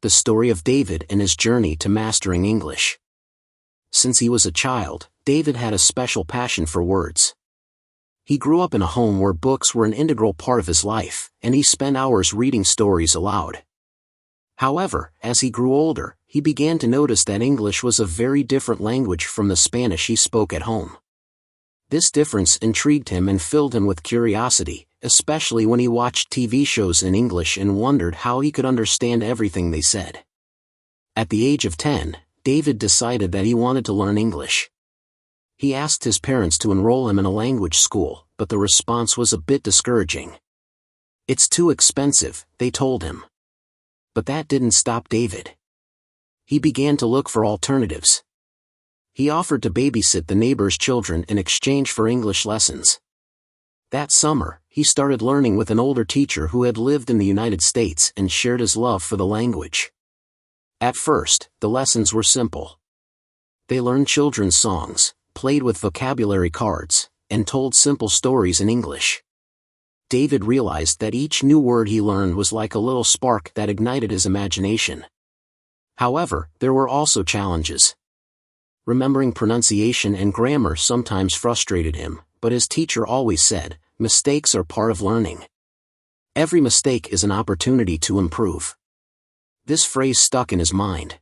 The story of David and his journey to mastering English. Since he was a child, David had a special passion for words. He grew up in a home where books were an integral part of his life, and he spent hours reading stories aloud. However, as he grew older, he began to notice that English was a very different language from the Spanish he spoke at home. This difference intrigued him and filled him with curiosity, especially when he watched TV shows in English and wondered how he could understand everything they said. At the age of 10, David decided that he wanted to learn English. He asked his parents to enroll him in a language school, but the response was a bit discouraging. "It's too expensive," they told him. But that didn't stop David. He began to look for alternatives. He offered to babysit the neighbors' children in exchange for English lessons. That summer, he started learning with an older teacher who had lived in the United States and shared his love for the language. At first, the lessons were simple. They learned children's songs, played with vocabulary cards, and told simple stories in English. David realized that each new word he learned was like a little spark that ignited his imagination. However, there were also challenges. Remembering pronunciation and grammar sometimes frustrated him, but his teacher always said, "Mistakes are part of learning. Every mistake is an opportunity to improve." This phrase stuck in his mind.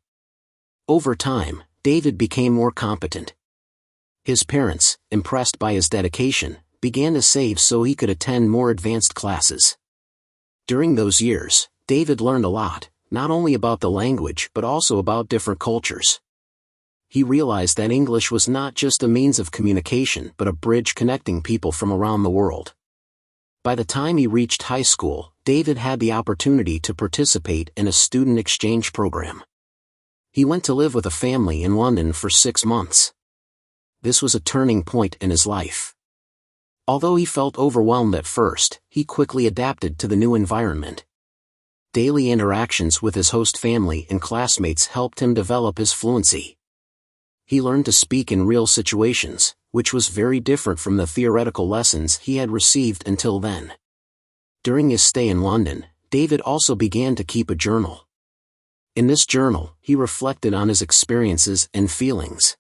Over time, David became more competent. His parents, impressed by his dedication, began to save so he could attend more advanced classes. During those years, David learned a lot, not only about the language but also about different cultures. He realized that English was not just a means of communication but a bridge connecting people from around the world. By the time he reached high school, David had the opportunity to participate in a student exchange program. He went to live with a family in London for 6 months. This was a turning point in his life. Although he felt overwhelmed at first, he quickly adapted to the new environment. Daily interactions with his host family and classmates helped him develop his fluency. He learned to speak in real situations, which was very different from the theoretical lessons he had received until then. During his stay in London, David also began to keep a journal. In this journal, he reflected on his experiences and feelings.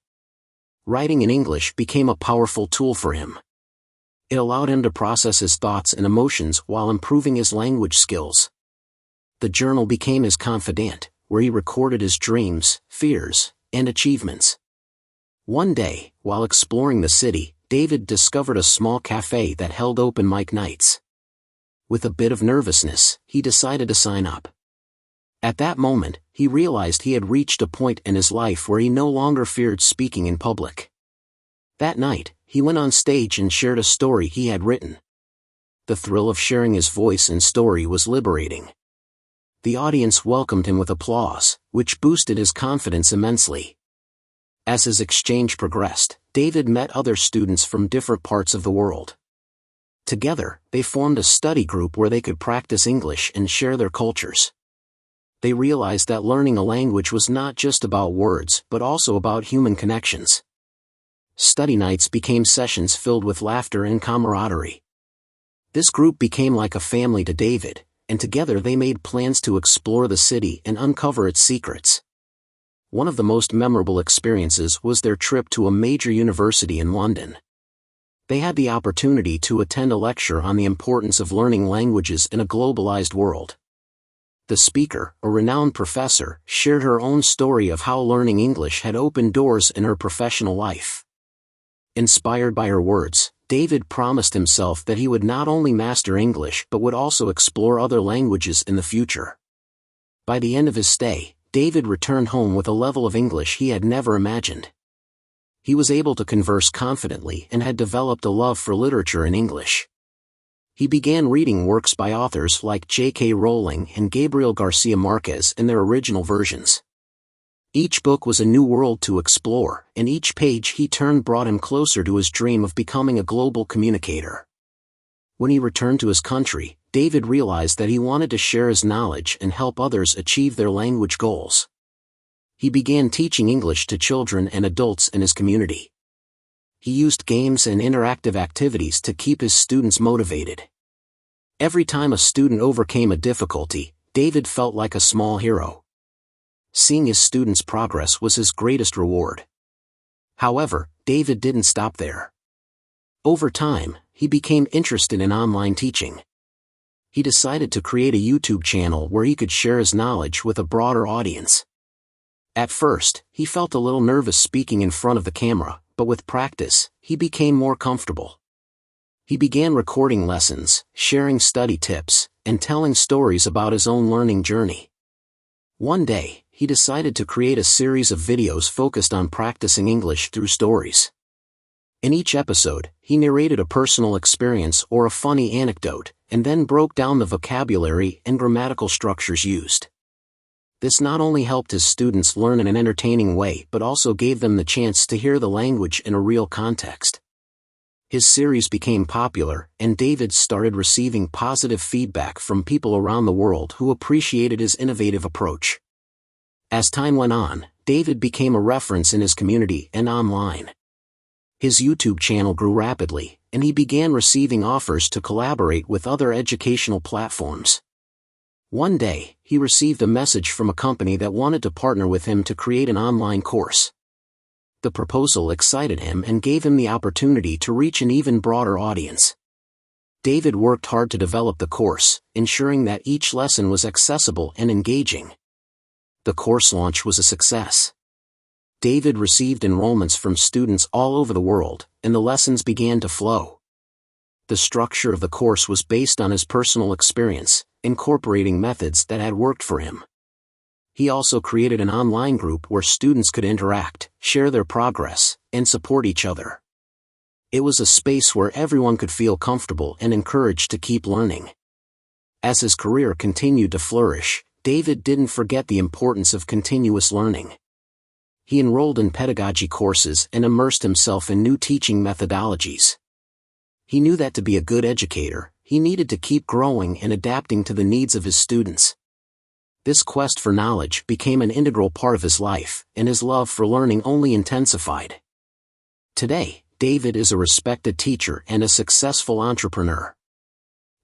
Writing in English became a powerful tool for him. It allowed him to process his thoughts and emotions while improving his language skills. The journal became his confidant, where he recorded his dreams, fears, and achievements. One day, while exploring the city, David discovered a small cafe that held open mic nights. With a bit of nervousness, he decided to sign up. At that moment, he realized he had reached a point in his life where he no longer feared speaking in public. That night, he went on stage and shared a story he had written. The thrill of sharing his voice and story was liberating. The audience welcomed him with applause, which boosted his confidence immensely. As his exchange progressed, David met other students from different parts of the world. Together, they formed a study group where they could practice English and share their cultures. They realized that learning a language was not just about words but also about human connections. Study nights became sessions filled with laughter and camaraderie. This group became like a family to David, and together they made plans to explore the city and uncover its secrets. One of the most memorable experiences was their trip to a major university in London. They had the opportunity to attend a lecture on the importance of learning languages in a globalized world. The speaker, a renowned professor, shared her own story of how learning English had opened doors in her professional life. Inspired by her words, David promised himself that he would not only master English but would also explore other languages in the future. By the end of his stay, David returned home with a level of English he had never imagined. He was able to converse confidently and had developed a love for literature in English. He began reading works by authors like J.K. Rowling and Gabriel Garcia Marquez in their original versions. Each book was a new world to explore, and each page he turned brought him closer to his dream of becoming a global communicator. When he returned to his country, David realized that he wanted to share his knowledge and help others achieve their language goals. He began teaching English to children and adults in his community. He used games and interactive activities to keep his students motivated. Every time a student overcame a difficulty, David felt like a small hero. Seeing his students' progress was his greatest reward. However, David didn't stop there. Over time, he became interested in online teaching. He decided to create a YouTube channel where he could share his knowledge with a broader audience. At first, he felt a little nervous speaking in front of the camera, but with practice, he became more comfortable. He began recording lessons, sharing study tips, and telling stories about his own learning journey. One day, he decided to create a series of videos focused on practicing English through stories. In each episode, he narrated a personal experience or a funny anecdote, and then broke down the vocabulary and grammatical structures used. This not only helped his students learn in an entertaining way but also gave them the chance to hear the language in a real context. His series became popular, and David started receiving positive feedback from people around the world who appreciated his innovative approach. As time went on, David became a reference in his community and online. His YouTube channel grew rapidly, and he began receiving offers to collaborate with other educational platforms. One day, he received a message from a company that wanted to partner with him to create an online course. The proposal excited him and gave him the opportunity to reach an even broader audience. David worked hard to develop the course, ensuring that each lesson was accessible and engaging. The course launch was a success. David received enrollments from students all over the world, and the lessons began to flow. The structure of the course was based on his personal experience, incorporating methods that had worked for him. He also created an online group where students could interact, share their progress, and support each other. It was a space where everyone could feel comfortable and encouraged to keep learning. As his career continued to flourish, David didn't forget the importance of continuous learning. He enrolled in pedagogy courses and immersed himself in new teaching methodologies. He knew that to be a good educator, he needed to keep growing and adapting to the needs of his students. This quest for knowledge became an integral part of his life, and his love for learning only intensified. Today, David is a respected teacher and a successful entrepreneur.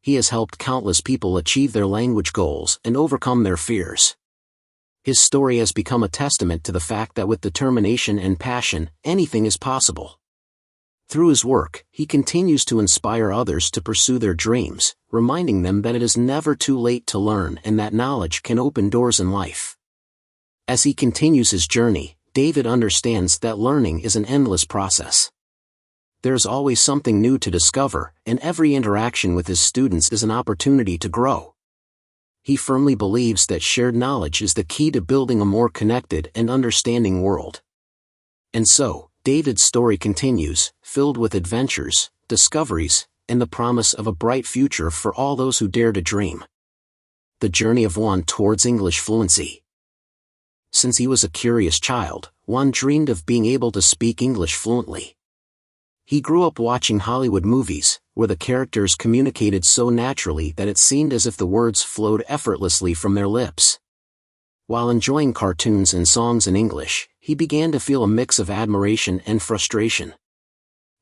He has helped countless people achieve their language goals and overcome their fears. His story has become a testament to the fact that with determination and passion, anything is possible. Through his work, he continues to inspire others to pursue their dreams, reminding them that it is never too late to learn and that knowledge can open doors in life. As he continues his journey, David understands that learning is an endless process. There's always something new to discover, and every interaction with his students is an opportunity to grow. He firmly believes that shared knowledge is the key to building a more connected and understanding world. And so, David's story continues, filled with adventures, discoveries, and the promise of a bright future for all those who dare to dream. The journey of Juan towards English fluency. Since he was a curious child, Juan dreamed of being able to speak English fluently. He grew up watching Hollywood movies, where the characters communicated so naturally that it seemed as if the words flowed effortlessly from their lips. While enjoying cartoons and songs in English, he began to feel a mix of admiration and frustration.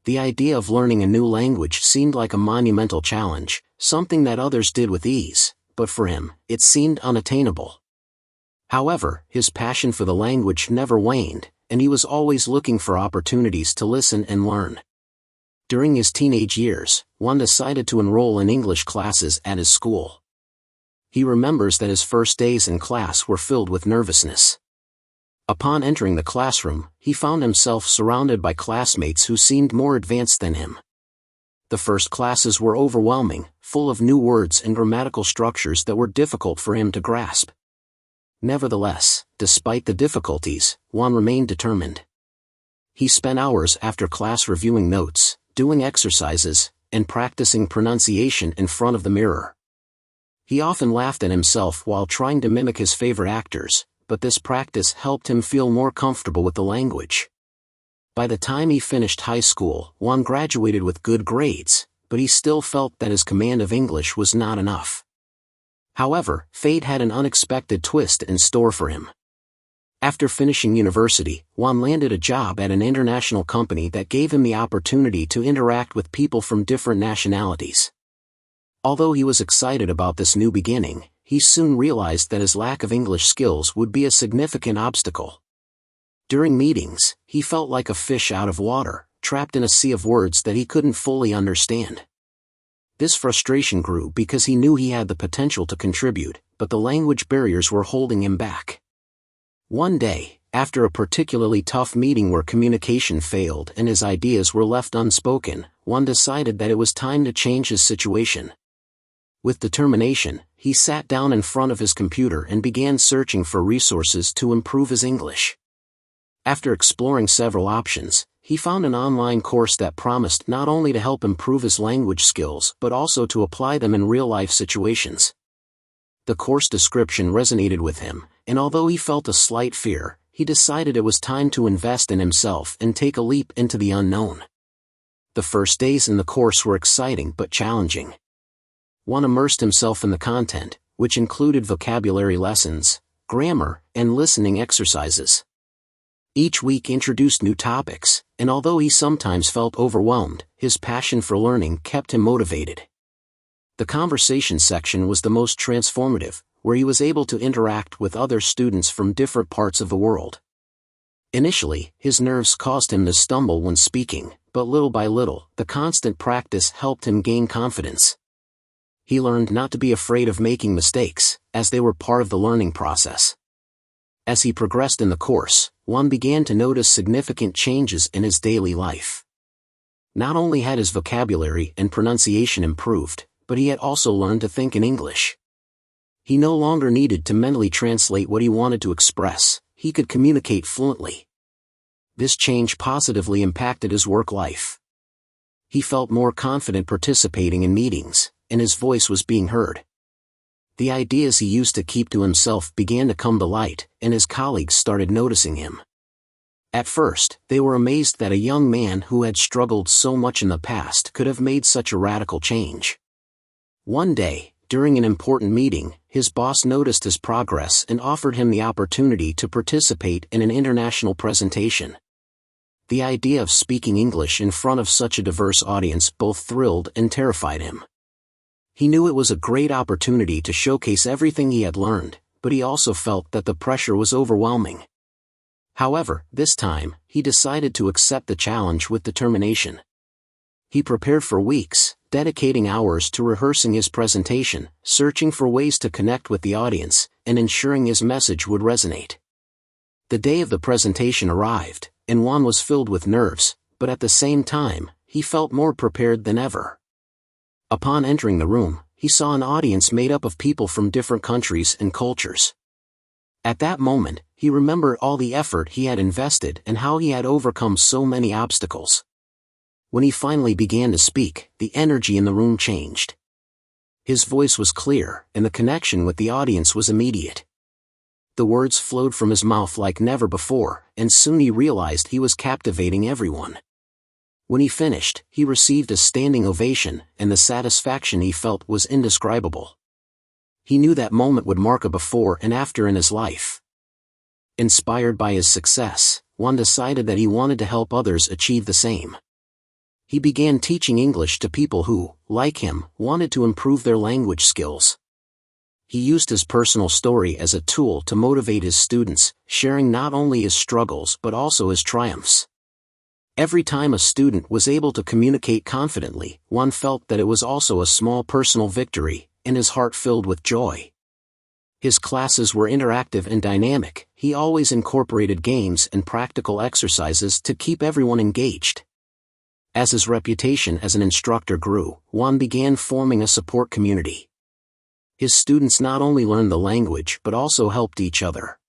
The idea of learning a new language seemed like a monumental challenge, something that others did with ease, but for him, it seemed unattainable. However, his passion for the language never waned, and he was always looking for opportunities to listen and learn. During his teenage years, Juan decided to enroll in English classes at his school. He remembers that his first days in class were filled with nervousness. Upon entering the classroom, he found himself surrounded by classmates who seemed more advanced than him. The first classes were overwhelming, full of new words and grammatical structures that were difficult for him to grasp. Nevertheless, despite the difficulties, Juan remained determined. He spent hours after class reviewing notes, doing exercises, and practicing pronunciation in front of the mirror. He often laughed at himself while trying to mimic his favorite actors, but this practice helped him feel more comfortable with the language. By the time he finished high school, Juan graduated with good grades, but he still felt that his command of English was not enough. However, fate had an unexpected twist in store for him. After finishing university, Juan landed a job at an international company that gave him the opportunity to interact with people from different nationalities. Although he was excited about this new beginning, he soon realized that his lack of English skills would be a significant obstacle. During meetings, he felt like a fish out of water, trapped in a sea of words that he couldn't fully understand. This frustration grew because he knew he had the potential to contribute, but the language barriers were holding him back. One day, after a particularly tough meeting where communication failed and his ideas were left unspoken, Juan decided that it was time to change his situation. With determination, he sat down in front of his computer and began searching for resources to improve his English. After exploring several options, he found an online course that promised not only to help improve his language skills but also to apply them in real-life situations. The course description resonated with him, and although he felt a slight fear, he decided it was time to invest in himself and take a leap into the unknown. The first days in the course were exciting but challenging. Juan immersed himself in the content, which included vocabulary lessons, grammar, and listening exercises. Each week introduced new topics, and although he sometimes felt overwhelmed, his passion for learning kept him motivated. The conversation section was the most transformative, where he was able to interact with other students from different parts of the world. Initially, his nerves caused him to stumble when speaking, but little by little, the constant practice helped him gain confidence. He learned not to be afraid of making mistakes, as they were part of the learning process. As he progressed in the course, Juan began to notice significant changes in his daily life. Not only had his vocabulary and pronunciation improved, but he had also learned to think in English. He no longer needed to mentally translate what he wanted to express, he could communicate fluently. This change positively impacted his work life. He felt more confident participating in meetings, and his voice was being heard. The ideas he used to keep to himself began to come to light, and his colleagues started noticing him. At first, they were amazed that a young man who had struggled so much in the past could have made such a radical change. One day, during an important meeting, his boss noticed his progress and offered him the opportunity to participate in an international presentation. The idea of speaking English in front of such a diverse audience both thrilled and terrified him. He knew it was a great opportunity to showcase everything he had learned, but he also felt that the pressure was overwhelming. However, this time, he decided to accept the challenge with determination. He prepared for weeks, dedicating hours to rehearsing his presentation, searching for ways to connect with the audience, and ensuring his message would resonate. The day of the presentation arrived, and Juan was filled with nerves, but at the same time, he felt more prepared than ever. Upon entering the room, he saw an audience made up of people from different countries and cultures. At that moment, he remembered all the effort he had invested and how he had overcome so many obstacles. When he finally began to speak, the energy in the room changed. His voice was clear, and the connection with the audience was immediate. The words flowed from his mouth like never before, and soon he realized he was captivating everyone. When he finished, he received a standing ovation, and the satisfaction he felt was indescribable. He knew that moment would mark a before and after in his life. Inspired by his success, Juan decided that he wanted to help others achieve the same. He began teaching English to people who, like him, wanted to improve their language skills. He used his personal story as a tool to motivate his students, sharing not only his struggles but also his triumphs. Every time a student was able to communicate confidently, Juan felt that it was also a small personal victory, and his heart filled with joy. His classes were interactive and dynamic. He always incorporated games and practical exercises to keep everyone engaged. As his reputation as an instructor grew, Juan began forming a support community. His students not only learned the language but also helped each other.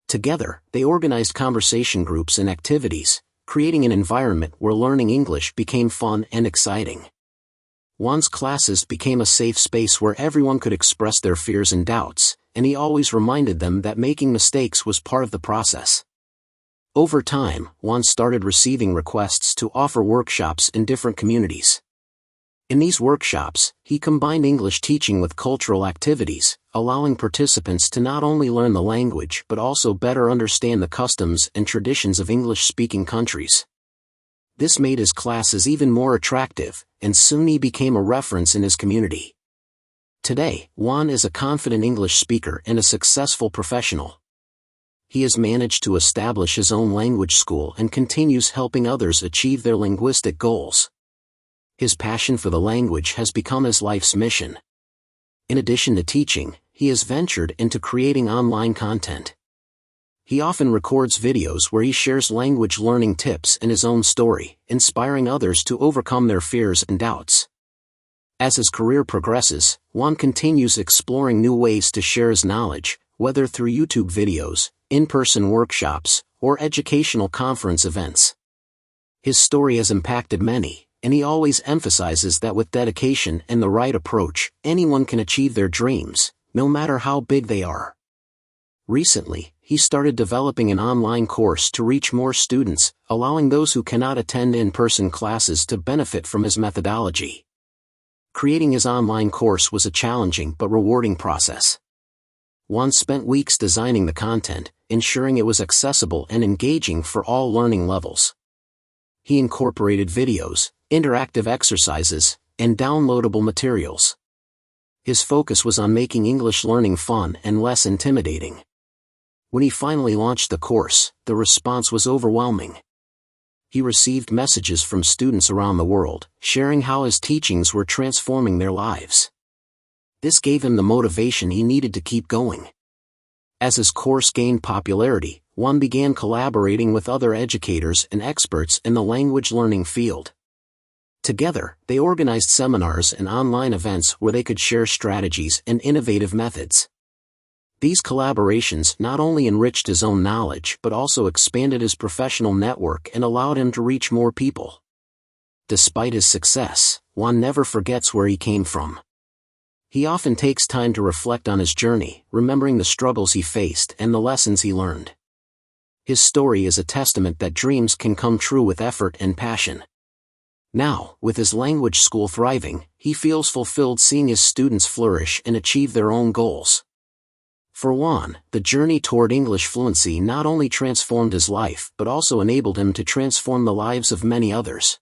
Together, they organized conversation groups and activities, creating an environment where learning English became fun and exciting. Juan's classes became a safe space where everyone could express their fears and doubts, and he always reminded them that making mistakes was part of the process. Over time, Juan started receiving requests to offer workshops in different communities. In these workshops, he combined English teaching with cultural activities, allowing participants to not only learn the language but also better understand the customs and traditions of English-speaking countries. This made his classes even more attractive, and soon he became a reference in his community. Today, Juan is a confident English speaker and a successful professional. He has managed to establish his own language school and continues helping others achieve their linguistic goals. His passion for the language has become his life's mission. In addition to teaching, he has ventured into creating online content. He often records videos where he shares language learning tips and his own story, inspiring others to overcome their fears and doubts. As his career progresses, Juan continues exploring new ways to share his knowledge, whether through YouTube videos, in-person workshops, or educational conference events. His story has impacted many, and he always emphasizes that with dedication and the right approach, anyone can achieve their dreams, no matter how big they are. Recently, he started developing an online course to reach more students, allowing those who cannot attend in-person classes to benefit from his methodology. Creating his online course was a challenging but rewarding process. Juan spent weeks designing the content, ensuring it was accessible and engaging for all learning levels. He incorporated videos, interactive exercises, and downloadable materials. His focus was on making English learning fun and less intimidating. When he finally launched the course, the response was overwhelming. He received messages from students around the world, sharing how his teachings were transforming their lives. This gave him the motivation he needed to keep going. As his course gained popularity, Juan began collaborating with other educators and experts in the language learning field. Together, they organized seminars and online events where they could share strategies and innovative methods. These collaborations not only enriched his own knowledge but also expanded his professional network and allowed him to reach more people. Despite his success, Juan never forgets where he came from. He often takes time to reflect on his journey, remembering the struggles he faced and the lessons he learned. His story is a testament that dreams can come true with effort and passion. Now, with his language school thriving, he feels fulfilled seeing his students flourish and achieve their own goals. For Juan, the journey toward English fluency not only transformed his life but also enabled him to transform the lives of many others.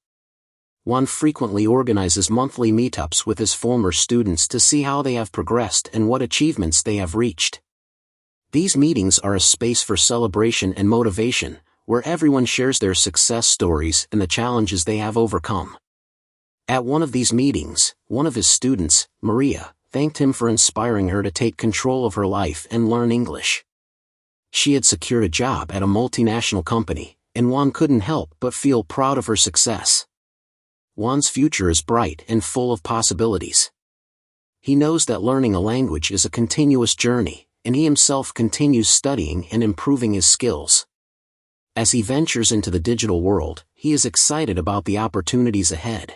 Juan frequently organizes monthly meetups with his former students to see how they have progressed and what achievements they have reached. These meetings are a space for celebration and motivation, where everyone shares their success stories and the challenges they have overcome. At one of these meetings, one of his students, Maria, thanked him for inspiring her to take control of her life and learn English. She had secured a job at a multinational company, and Juan couldn't help but feel proud of her success. Juan's future is bright and full of possibilities. He knows that learning a language is a continuous journey, and he himself continues studying and improving his skills. As he ventures into the digital world, he is excited about the opportunities ahead.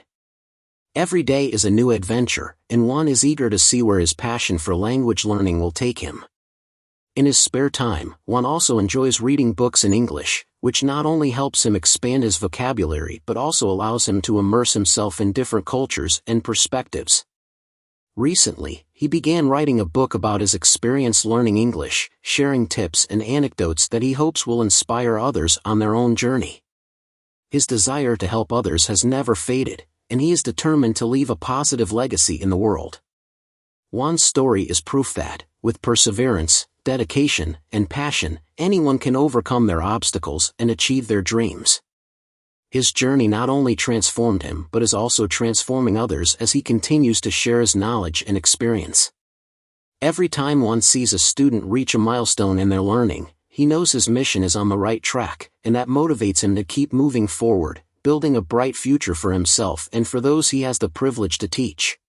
Every day is a new adventure, and Juan is eager to see where his passion for language learning will take him. In his spare time, Juan also enjoys reading books in English, which not only helps him expand his vocabulary but also allows him to immerse himself in different cultures and perspectives. Recently, he began writing a book about his experience learning English, sharing tips and anecdotes that he hopes will inspire others on their own journey. His desire to help others has never faded, and he is determined to leave a positive legacy in the world. Juan's story is proof that, with perseverance, dedication, and passion, anyone can overcome their obstacles and achieve their dreams. His journey not only transformed him but is also transforming others as he continues to share his knowledge and experience. Every time one sees a student reach a milestone in their learning, he knows his mission is on the right track, and that motivates him to keep moving forward, building a bright future for himself and for those he has the privilege to teach.